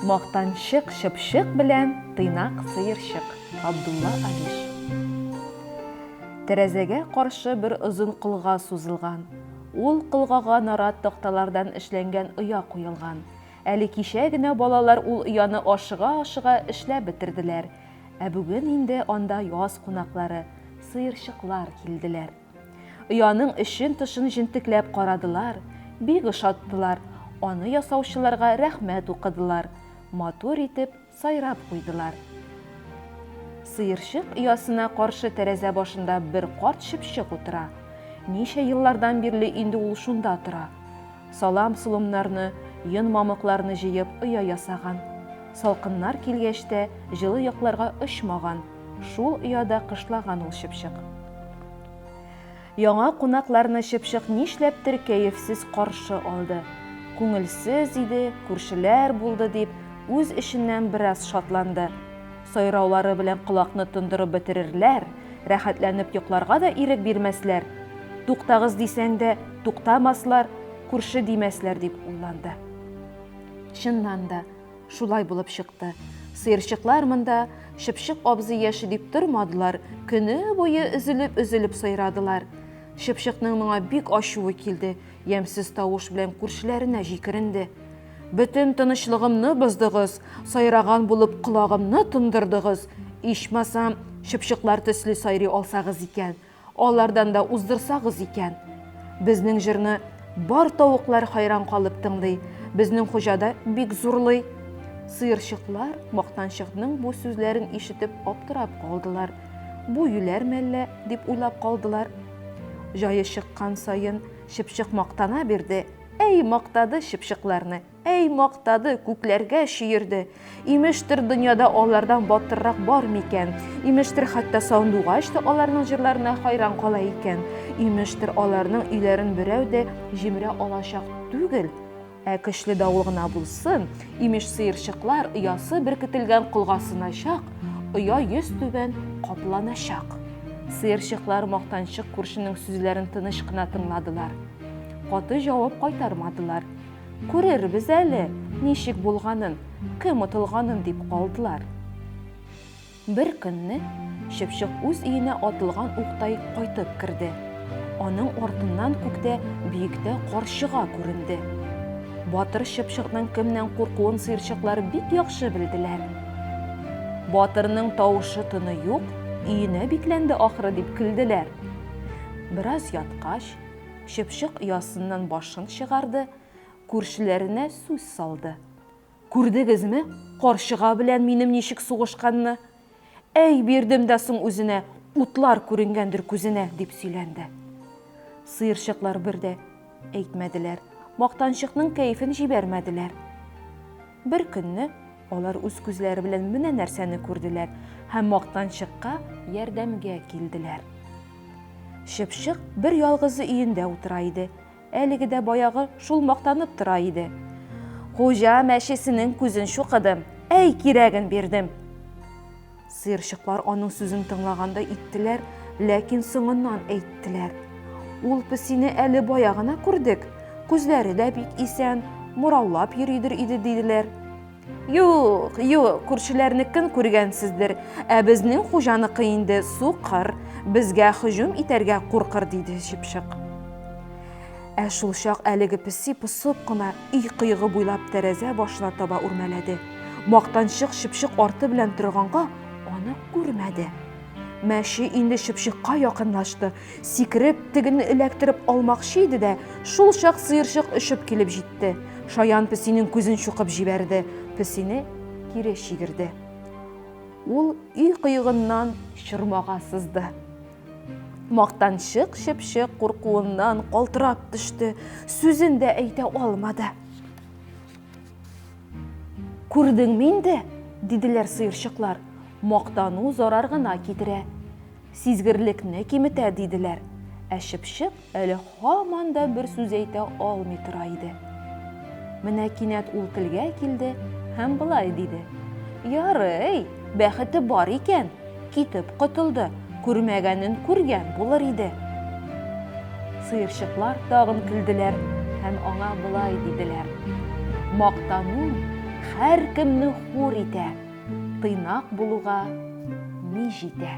Мактанчык Шыпшык белән тыйнак сыерчык. Абдулла Алиш. Тәрәзәгә каршы бер озын кылга сузылган. Ул кылгага нарат такталардан эшләнгән оя куелган. Әле кичә генә балалар ул ояны ашыга-ашыга эшләп бетерделәр. Ә бүген инде анда яз кунаклары, сыерчыклар килделәр. Ояның эчен тышын җентекләп карадылар, бик ошаттылар. Аны ясаучыларга рәхмәт укыдылар. Матур итеп сайрап куйдылар. Сыерчык оясына каршы тәрәзә башында бер карт Шыпшык утыра. Ничә еллардан бирле инде ул шунда тора. Салам-сулымнарны, йон мамыкларны җыеп оя ясаган. Салкыннар килгәч тә җылы якларга очмаган. Шул ояда кышлаган ул Шыпшык. Яңа кунакларны Шыпшык нишләптер кәефсез каршы алды. Күңелсез иде, күршеләр булды дип, үз эшеннән бераз шатланды. Сайраулары белән колакны тондырып бетерерләр, рәхәтләнеп йокларга да ирек бирмәсләр. Туктагыз дисәң дә туктамаслар, күрше димәсләр дип уйланды. Чыннан да шулай булып чыкты. Сыерчыклар монда Шыпшык абзый яши дип тормадылар, көне буе өзелеп сайрадылар. Шыпшыкның моңа бик ачуы килде, ямьсез тавыш белән күршеләренә җикеренде. Бөтен тынычлыгымны боздыгыз, сайраган булып колагымны тондырдыгыз. Ичмасам, Шыпшыклар төсле сайрый алсагыз икән, алардан да уздырсагыз икән. Безнең җырны бар тавыклар хайран калып тыңлый, безнең хуҗада бик зурлый. Сыерчыклар мактанчыкның бу сүзләрен ишетеп аптырап калдылар. Бу юләр мәллә дип уйлап калдылар. Җае чыккан саен Шыпшык мактана бирде. Әй мактады Шыпшыкларны, әй мактады, күкләргә шиерде. Имештер дөньяда алардан батыррак бар микән? Имештер хәтта сандугач та аларның җырларына хайран кала икән. Имештер аларның өйләрен берәү дә җимерә алачак түгел. Ә көчле давыл гына булсын, имеш сыерчыклар оясы беркетелгән кылгасыначак, оя йөз түбән капланачак. Сыерчыклар мактанчык күршенең сүзләрен тыныч кына тыңладылар. Каты җавап кайтармадылар. Күрербез әле, ничек булганын, кем отылганын дип калдылар. Бер көнне Шыпшык үз өенә атылган уктай кайтып керде. Аның артыннан күктә биектә карчыга күренде. Батыр Шыпшыкның кемнән куркуын сыерчыклар бик яхшы белделәр. Батырның тавышы тыны юк, өенә бикләнде ахры дип көлделәр. Бераз яткач, Шыпшык оясыннан башын чыгарды, күршеләренә сүз салды. Күрдегезме, карчыга белән минем ничек сугышканны? Әй, бирдем дә соң үзенә, утлар күренгәндер күзенә, дип сөйләнде. Сыерчыклар бер дә әйтмәделәр, мактанчыкның кәефен җибәрмәделәр. Бер көнне алар үз күзләре белән менә нәрсәне күрделәр һәм мактанчыкка ярдәмгә килделәр. Шыпшык бер ялгызы өендә утыра иде. Әлеге дә баягы шул мактанып тора иде. Хуҗа мәшесенең күзен шукыдым, әй кирәген бирдем. Сыерчыклар аның сүзен тыңлаганда иттеләр, ләкин соңыннан әйттеләр. Ул песине әле баягына күрдек, күзләре дә бик исән, мураулап йөридер иде диделәр. Юк, күршеләрнекен күргәнсездер, ә безнең хуҗаныкы инде сукыр, безгә һөҗүм итәргә куркыр, диде Шыпшык. Ә шул чак әлеге песи пысып кына өй кыегы буйлап тәрәзә башына таба үрмәләде. Мактанчык Шыпшык арты белән торганга аны күрмәде. Мәше инде Шыпшыкка якынлашты, сикереп тегене эләктереп алмакчы иде дә, шул чак сыерчык өшеп килеп җитте. Шаян песинең күзен шукып җибәрде, песине кире чигерде. Ул өй кыегыннан чормага сызды. Мактанчык Шыпшык куркуыннан калтырап төште, сүзен дә әйтә алмады. Күрдеңме инде, диделәр сыерчыклар, мактану зарар гына китерә, сизгерлекне киметә, диделәр. Ә Шыпшык әле һаман да бер сүз әйтә алмый тора иде. Менә кинәт ул телгә килде һәм былай диде: Ярый, бәхете бар икән, китеп котылды, күрмәгәнен күргән булыр иде. Сыерчыклар тагын көлделәр һәм аңа былай диделәр: Мактану һәр кемне хур итә, тыйнак булуга ни җитә.